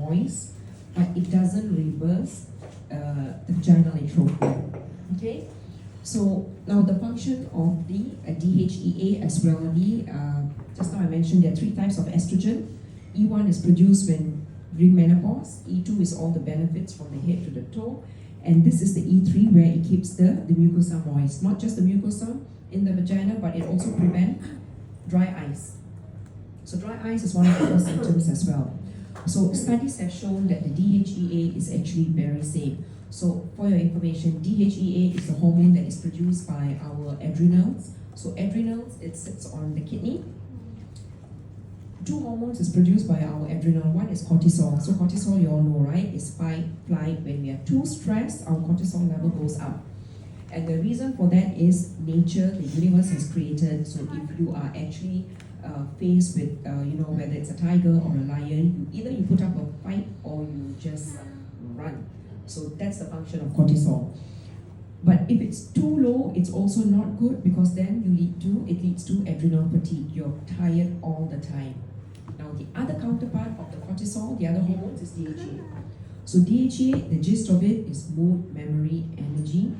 moist, but it doesn't reverse the vaginal atrophy. Okay? So now the function of the DHEA as well. Just now I mentioned there are 3 types of estrogen. E1 is produced when during menopause. E2 is all the benefits from the head to the toe. And this is the E3 where it keeps the mucosa moist. Not just the mucosa in the vagina, but it also prevents dry eyes. So dry eyes is one of the first symptoms as well. So studies have shown that the DHEA is actually very safe. So for your information, DHEA is the hormone that is produced by our adrenals. So adrenals, it sits on the kidney. 2 hormones is produced by our adrenal. One is cortisol. So cortisol, you all know, right? Is fight, flight. When we are too stressed, our cortisol level goes up. And the reason for that is nature, the universe has created. So if you are actually faced with, whether it's a tiger or a lion, either you put up a fight or you just run. So that's the function of cortisol. But if it's too low, it's also not good because then it leads to adrenal fatigue. You're tired all the time. Now the other counterpart of the cortisol, the other hormones, is DHEA. So DHEA, the gist of it is mood, memory, energy.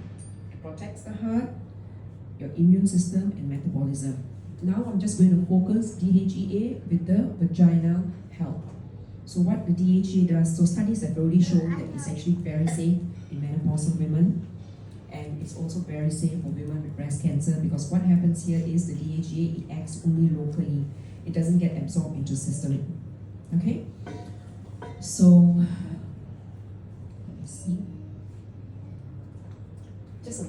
It protects the heart, your immune system, and metabolism. Now I'm just going to focus DHEA with the vaginal health. So what the DHEA does, so studies have already shown that it's actually very safe in menopausal women, and it's also very safe for women with breast cancer because what happens here is the DHEA, it acts only locally. It doesn't get absorbed into the system. Okay? So, let's see. Just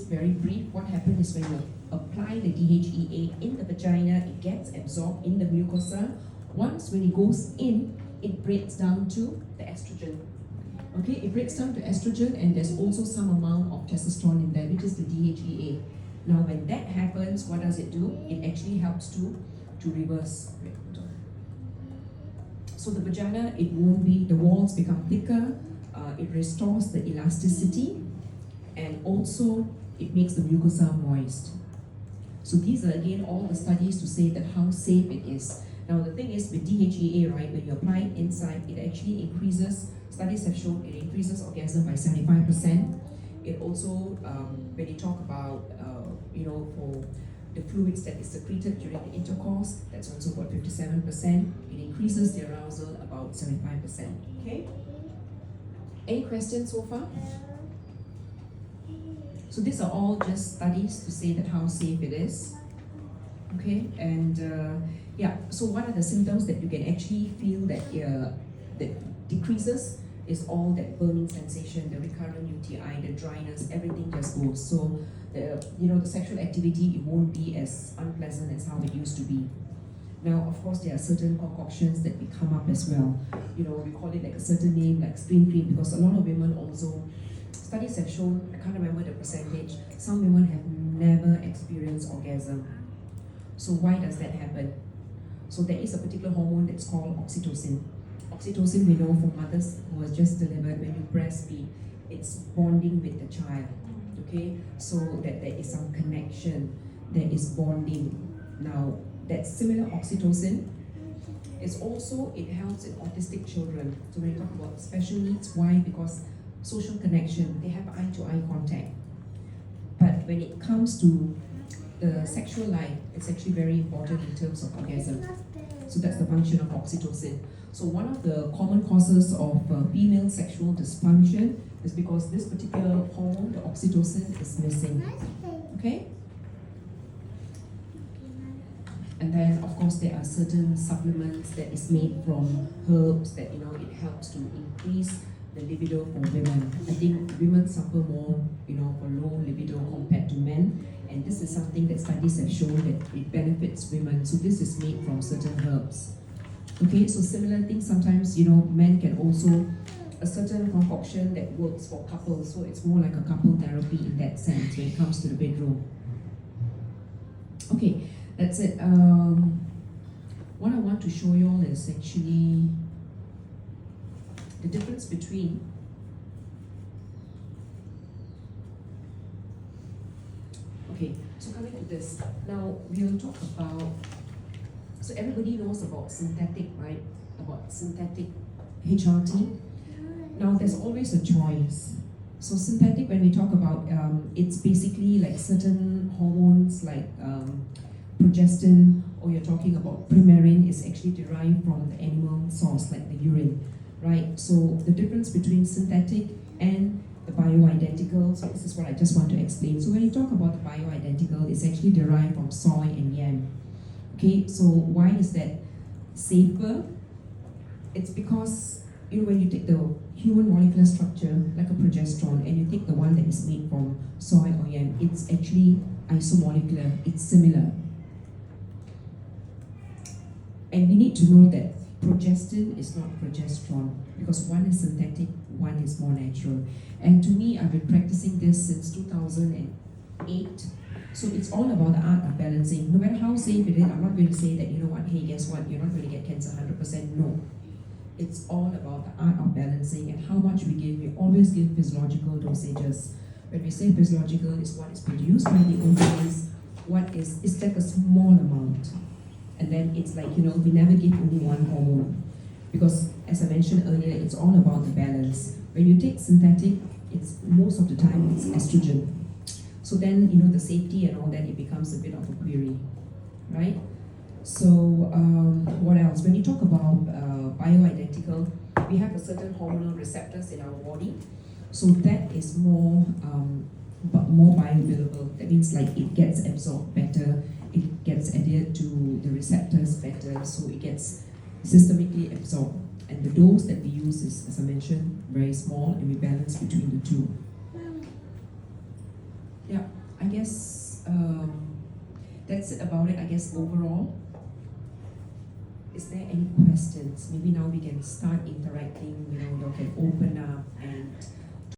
very brief, what happens is when you apply the DHEA in the vagina, it gets absorbed in the mucosa. Once when it goes in, it breaks down to the estrogen. Okay, it breaks down to estrogen, and there's also some amount of testosterone in there, which is the DHEA. Now, when that happens, what does it do? It actually helps to reverse. So the vagina, the walls become thicker, it restores the elasticity, and also it makes the mucosa moist. So these are again all the studies to say that how safe it is. Now the thing is with DHEA, right, when you apply it inside, it actually increases, studies have shown it increases orgasm by 75%. It also, when you talk about, for the fluids that is secreted during the intercourse, that's also about 57%. It increases the arousal about 75%. Okay? Any questions so far? So these are all just studies to say that how safe it is. Okay, and so what are the symptoms that you can actually feel that decreases is all that burning sensation, the recurrent UTI, the dryness, everything just goes. So the sexual activity, it won't be as unpleasant as how it used to be. Now, of course, there are certain concoctions that we come up as well. We call it like a certain name, like spring cream, because a lot of women also, studies have shown, I can't remember the percentage, some women have never experienced orgasm. So why does that happen? So there is a particular hormone that's called oxytocin. Oxytocin, we know from mothers who has just delivered, when you breastfeed, it's bonding with the child. Okay, so that there is some connection, there is bonding. Now, that similar oxytocin is also, it helps in autistic children. So when you talk about special needs, why? Because social connection, they have eye-to-eye contact. But when it comes to the sexual life, it's actually very important in terms of orgasm. So that's the function of oxytocin. So one of the common causes of female sexual dysfunction is because this particular hormone, the oxytocin, is missing. Okay? And then, of course, there are certain supplements that is made from herbs that, it helps to increase the libido for women. I think women suffer more, for low libido compared to men. And this is something that studies have shown that it benefits women. So this is made from certain herbs. Okay, so similar things, sometimes, men can also, a certain concoction that works for couples. So it's more like a couple therapy in that sense when it comes to the bedroom. Okay, that's it. What I want to show you all is actually the difference between so coming to this, now we'll talk about, so everybody knows about synthetic, right? about synthetic HRT. Now there's always a choice. So synthetic, when we talk about, it's basically like certain hormones like progestin, or you're talking about primarin, is actually derived from the animal source, like the urine, right? So the difference between synthetic and the bioidentical, so this is what I just want to explain. So when you talk about the bioidentical, it's actually derived from soy and yam. Okay, so why is that safer? It's because, you know, when you take the human molecular structure, like a progesterone, and you take the one that is made from soy or yam, it's actually isomolecular, it's similar. And we need to know that progestin is not progesterone, because one is synthetic, one is more natural. And to me, I've been practicing this since 2008. So it's all about the art of balancing. No matter how safe it is, I'm not going to say that, you know what, hey, guess what, you're not going to get cancer 100%. No. It's all about the art of balancing and how much we give. We always give physiological dosages. When we say physiological, it's what is produced by the ovaries, it's like a small amount. And then it's like, you know, we never give only one hormone. Because as I mentioned earlier, it's all about the balance. When you take synthetic, it's most of the time it's estrogen. So then, you know, the safety and all that, it becomes a bit of a query, right? So what else? When you talk about bioidentical, we have a certain hormonal receptors in our body. So that is more bioavailable. That means like it gets absorbed better, it gets adhered to the receptors better, so it gets systemically absorbed. And the dose that we use is, as I mentioned, very small, and we balance between the two. Yeah, I guess that's it about it, I guess, overall. Is there any questions? Maybe now we can start interacting, you know, you can open up and